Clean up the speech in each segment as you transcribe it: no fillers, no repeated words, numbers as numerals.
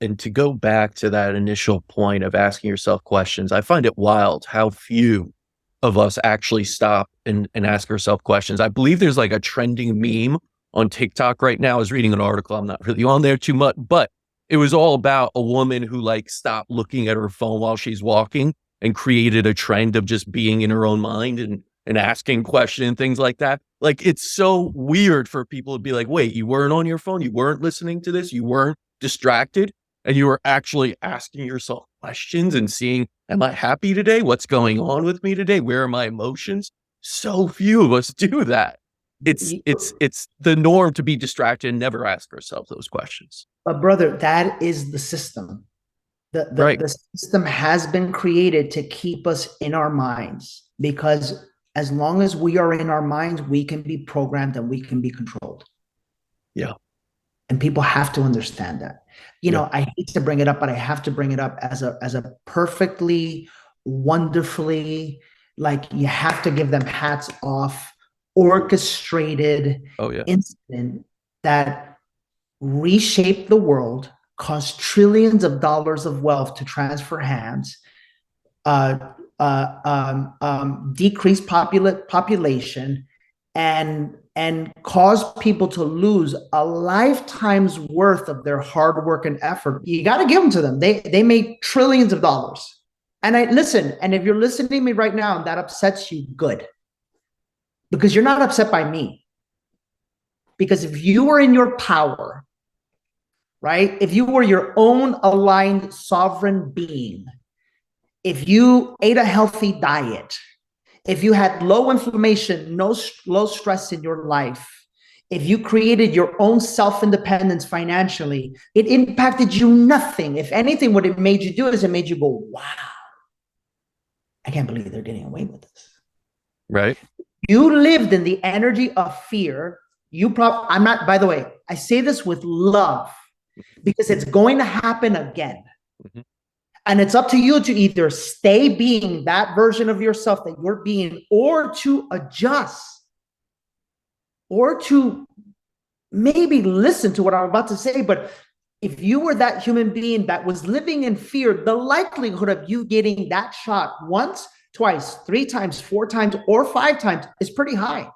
And to go back to that initial point of asking yourself questions, I find it wild how few of us actually stop and ask ourselves questions. I believe there's like a trending meme on TikTok right now. I was reading an article. I'm not really on there too much, but it was all about a woman who like stopped looking at her phone while she's walking and created a trend of just being in her own mind and asking questions and things like that. Like, it's so weird for people to be like, wait, you weren't on your phone? You weren't listening to this? You weren't distracted? And you were actually asking yourself questions and seeing, am I happy today? What's going on with me today? Where are my emotions? So few of us do that. It's the norm to be distracted and never ask ourselves those questions. But brother, that is the system. Right. The system has been created to keep us in our minds, because as long as we are in our minds, we can be programmed and we can be controlled. Yeah. And people have to understand that. You know, I hate to bring it up, but I have to bring it up as a perfectly, wonderfully, like, you have to give them hats off, orchestrated incident that reshaped the world, caused trillions of dollars of wealth to transfer hands, decrease population, and cause people to lose a lifetime's worth of their hard work and effort. You got to give them to them. They made trillions of dollars. And listen, and if you're listening to me right now and that upsets you, good. Because you're not upset by me. Because if you were in your power, right? If you were your own aligned sovereign being, if you ate a healthy diet, if you had low inflammation, low stress in your life, if you created your own self-independence financially, it impacted you nothing. If anything, what it made you do is it made you go, wow, I can't believe they're getting away with this. Right. You lived in the energy of fear. I'm not, by the way, I say this with love because it's going to happen again. Mm-hmm. And it's up to you to either stay being that version of yourself that you're being, or to adjust, or to maybe listen to what I'm about to say. But if you were that human being that was living in fear, the likelihood of you getting that shot once, twice, 3 times, 4 times, or 5 times is pretty high.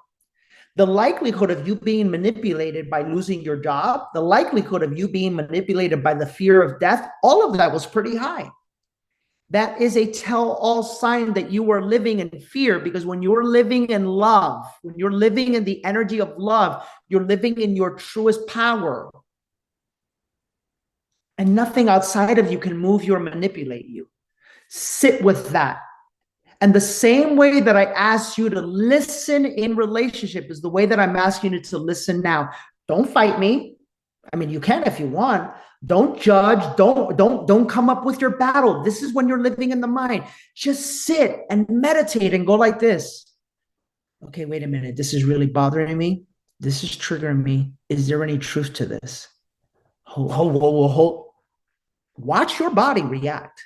The likelihood of you being manipulated by losing your job, the likelihood of you being manipulated by the fear of death, all of that was pretty high. That is a tell-all sign that you are living in fear, because when you're living in love, when you're living in the energy of love, you're living in your truest power. And nothing outside of you can move you or manipulate you. Sit with that. And the same way that I asked you to listen in relationship is the way that I'm asking you to listen now. Don't fight me. I mean, you can if you want. Don't judge. Don't come up with your battle. This is when you're living in the mind. Just sit and meditate and go like this. Okay, wait a minute. This is really bothering me. This is triggering me. Is there any truth to this? Hold. Watch your body react.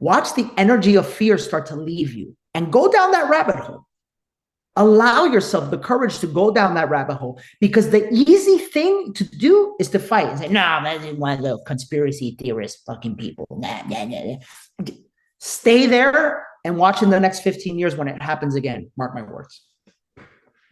Watch the energy of fear start to leave you and go down that rabbit hole. Allow yourself the courage to go down that rabbit hole, because the easy thing to do is to fight and say, no, that's one of the conspiracy theorist fucking people. Nah. Stay there and watch in the next 15 years when it happens again. Mark my words.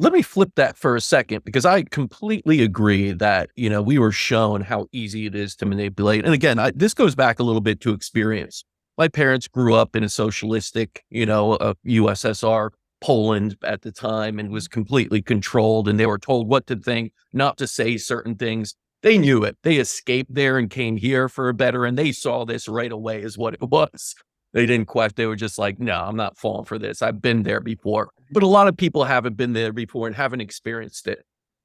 Let me flip that for a second, because I completely agree that, we were shown how easy it is to manipulate. And again, this goes back a little bit to experience. My parents grew up in a socialistic, USSR, Poland at the time, and was completely controlled. And they were told what to think, not to say certain things. They knew it. They escaped there and came here for a better, and they saw this right away as what it was. They didn't question. They were just like, no, I'm not falling for this. I've been there before. But a lot of people haven't been there before and haven't experienced it.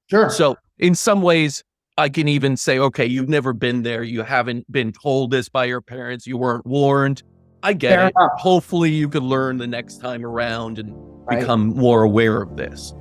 Sure. So in some ways, I can even say, okay, you've never been there. You haven't been told this by your parents. You weren't warned. I get it. Hopefully you could learn the next time around and become more aware of this.